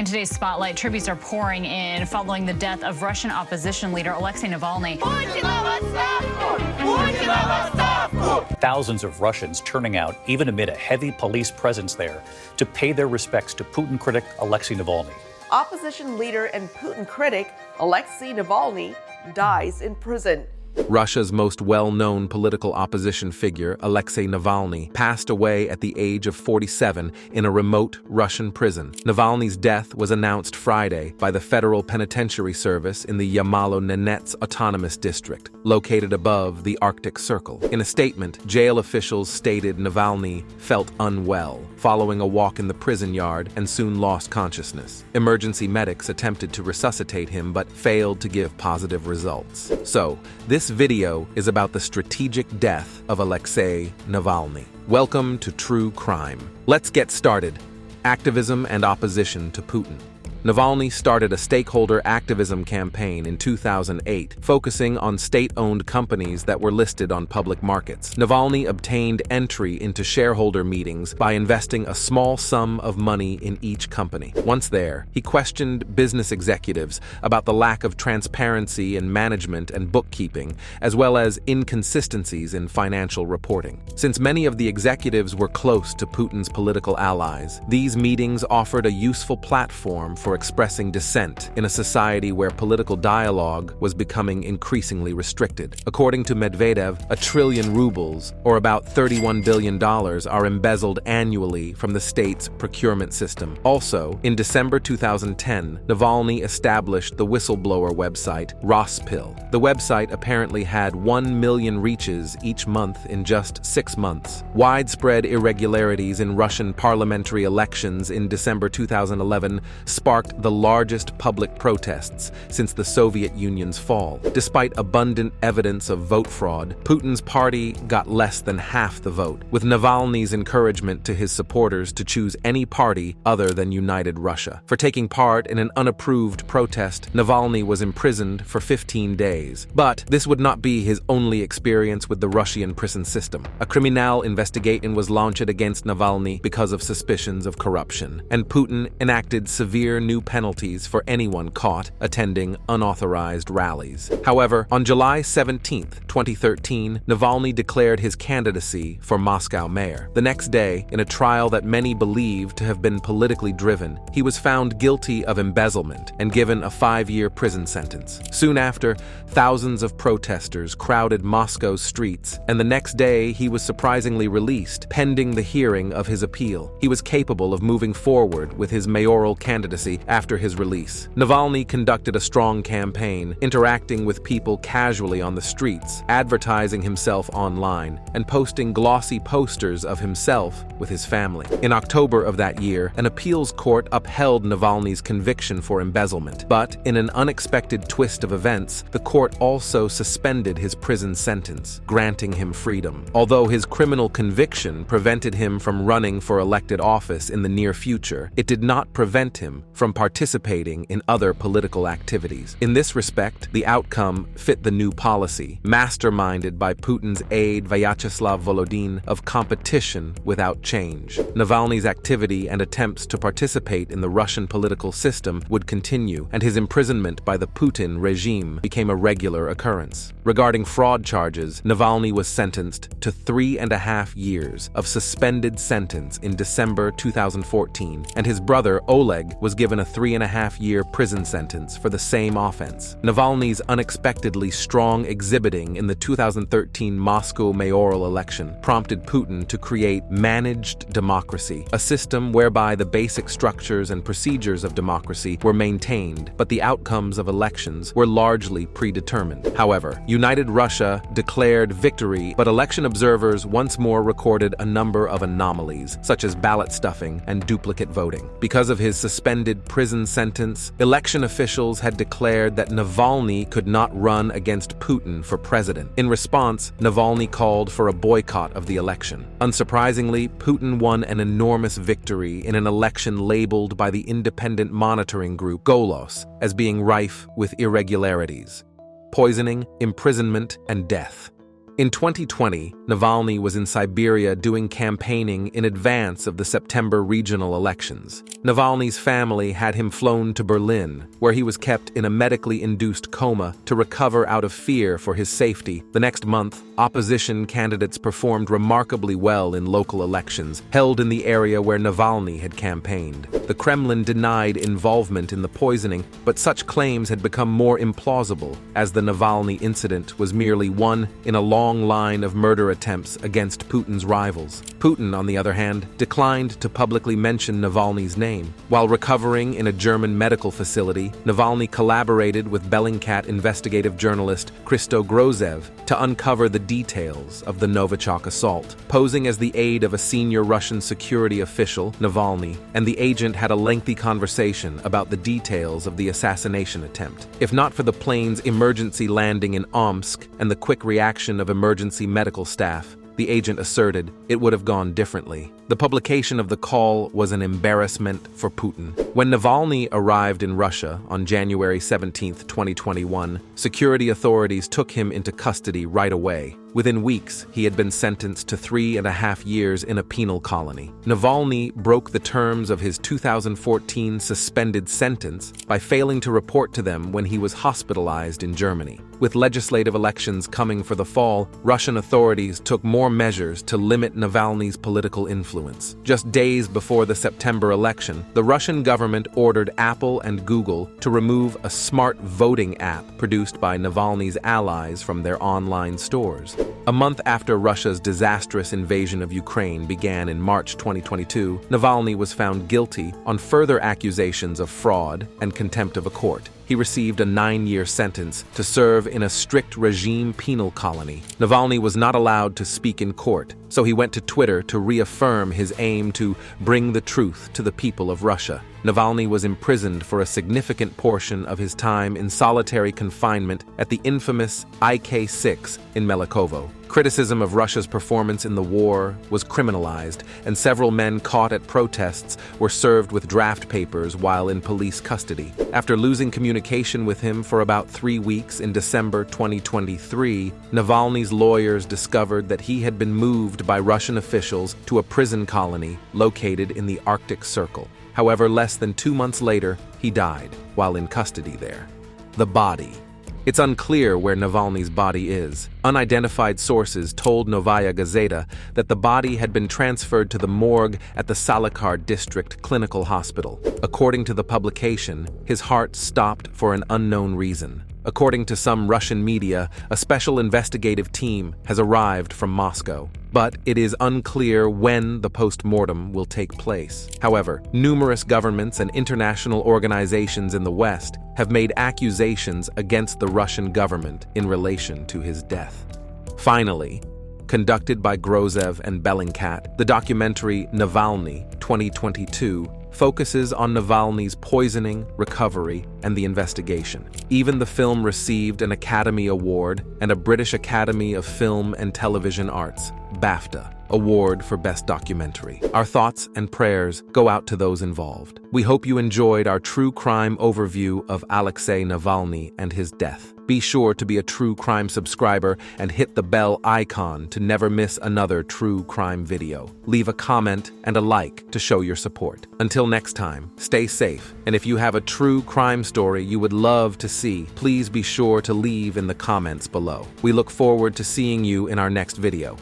in today's spotlight, tributes are pouring in following the death of Russian opposition leader Alexei Navalny. Thousands of Russians turning out, even amid a heavy police presence there, to pay their respects to Putin critic Alexei Navalny. Opposition leader and Putin critic Alexei Navalny dies in prison. Russia's most well-known political opposition figure, Alexei Navalny, passed away at the age of 47 in a remote Russian prison. Navalny's death was announced Friday by the Federal Penitentiary Service in the Yamalo-Nenets Autonomous District, located above the Arctic Circle. In a statement, jail officials stated Navalny felt unwell following a walk in the prison yard and soon lost consciousness. Emergency medics attempted to resuscitate him but failed to give positive results. So, this video is about the strategic death of Alexei Navalny. Welcome to True Crime. Let's get started. Activism and opposition to Putin. Navalny started a stakeholder activism campaign in 2008, focusing on state-owned companies that were listed on public markets. Navalny obtained entry into shareholder meetings by investing a small sum of money in each company. Once there, he questioned business executives about the lack of transparency in management and bookkeeping, as well as inconsistencies in financial reporting. Since many of the executives were close to Putin's political allies, these meetings offered a useful platform for expressing dissent in a society where political dialogue was becoming increasingly restricted. According to Medvedev, 1 trillion rubles, or about $31 billion, are embezzled annually from the state's procurement system. Also, in December 2010, Navalny established the whistleblower website Rospil. The website apparently had 1 million reaches each month in just 6 months. Widespread irregularities in Russian parliamentary elections in December 2011 sparked the largest public protests since the Soviet Union's fall. Despite abundant evidence of vote fraud, Putin's party got less than half the vote, with Navalny's encouragement to his supporters to choose any party other than United Russia. For taking part in an unapproved protest, Navalny was imprisoned for 15 days. But this would not be his only experience with the Russian prison system. A criminal investigation was launched against Navalny because of suspicions of corruption, and Putin enacted severe new penalties for anyone caught attending unauthorized rallies. However, on July 17, 2013, Navalny declared his candidacy for Moscow mayor. The next day, in a trial that many believe to have been politically driven, he was found guilty of embezzlement and given a 5-year prison sentence. Soon after, thousands of protesters crowded Moscow's streets, and the next day he was surprisingly released, pending the hearing of his appeal. He was capable of moving forward with his mayoral candidacy after his release. Navalny conducted a strong campaign, interacting with people casually on the streets, advertising himself online, and posting glossy posters of himself with his family. In October of that year, an appeals court upheld Navalny's conviction for embezzlement, but in an unexpected twist of events, the court also suspended his prison sentence, granting him freedom. Although his criminal conviction prevented him from running for elected office in the near future, it did not prevent him from participating in other political activities. In this respect, the outcome fit the new policy, masterminded by Putin's aide Vyacheslav Volodin, of competition without change. Navalny's activity and attempts to participate in the Russian political system would continue, and his imprisonment by the Putin regime became a regular occurrence. Regarding fraud charges, Navalny was sentenced to 3.5 years of suspended sentence in December 2014, and his brother Oleg was given a 3.5-year prison sentence for the same offense. Navalny's unexpectedly strong exhibiting in the 2013 Moscow mayoral election prompted Putin to create managed democracy, a system whereby the basic structures and procedures of democracy were maintained, but the outcomes of elections were largely predetermined. However, United Russia declared victory, but election observers once more recorded a number of anomalies, such as ballot stuffing and duplicate voting. Because of his suspended prison sentence, election officials had declared that Navalny could not run against Putin for president. In response, Navalny called for a boycott of the election. Unsurprisingly, Putin won an enormous victory in an election labeled by the independent monitoring group Golos as being rife with irregularities, poisoning, imprisonment, and death. In 2020, Navalny was in Siberia doing campaigning in advance of the September regional elections. Navalny's family had him flown to Berlin, where he was kept in a medically induced coma to recover out of fear for his safety. The next month, opposition candidates performed remarkably well in local elections held in the area where Navalny had campaigned. The Kremlin denied involvement in the poisoning, but such claims had become more implausible, as the Navalny incident was merely one in a long line of murder attempts against Putin's rivals. Putin, on the other hand, declined to publicly mention Navalny's name. While recovering in a German medical facility, Navalny collaborated with Bellingcat investigative journalist Christo Grozev to uncover the details of the Novichok assault. Posing as the aide of a senior Russian security official, Navalny and the agent had a lengthy conversation about the details of the assassination attempt. If not for the plane's emergency landing in Omsk and the quick reaction of emergency medical staff, the agent asserted, it would have gone differently. The publication of the call was an embarrassment for Putin. When Navalny arrived in Russia on January 17, 2021, security authorities took him into custody right away. Within weeks, he had been sentenced to 3.5 years in a penal colony. Navalny broke the terms of his 2014 suspended sentence by failing to report to them when he was hospitalized in Germany. With legislative elections coming for the fall, Russian authorities took more measures to limit Navalny's political influence. Just days before the September election, the Russian government ordered Apple and Google to remove a smart voting app produced by Navalny's allies from their online stores. A month after Russia's disastrous invasion of Ukraine began in March 2022, Navalny was found guilty on further accusations of fraud and contempt of a court. He received a 9-year sentence to serve in a strict regime penal colony. Navalny was not allowed to speak in court, so he went to Twitter to reaffirm his aim to bring the truth to the people of Russia. Navalny was imprisoned for a significant portion of his time in solitary confinement at the infamous IK6 in Melikovo. Criticism of Russia's performance in the war was criminalized, and several men caught at protests were served with draft papers while in police custody. After losing communication with him for about 3 weeks in December 2023, Navalny's lawyers discovered that he had been moved by Russian officials to a prison colony located in the Arctic Circle. However, less than 2 months later, he died while in custody there. The body. It's unclear where Navalny's body is. Unidentified sources told Novaya Gazeta that the body had been transferred to the morgue at the Salykar District Clinical Hospital. According to the publication, his heart stopped for an unknown reason. According to some Russian media, a special investigative team has arrived from Moscow, but it is unclear when the post-mortem will take place. However, numerous governments and international organizations in the West have made accusations against the Russian government in relation to his death. Finally, conducted by Grozev and Bellingcat, the documentary Navalny 2022 focuses on Navalny's poisoning, recovery, and the investigation. Even the film received an Academy Award and a British Academy of Film and Television Arts, BAFTA, Award for Best Documentary. Our thoughts and prayers go out to those involved. We hope you enjoyed our true crime overview of Alexei Navalny and his death. Be sure to be a True Crime subscriber and hit the bell icon to never miss another true crime video. Leave a comment and a like to show your support. Until next time, stay safe, and if you have a true crime story you would love to see, please be sure to leave in the comments below. We look forward to seeing you in our next video.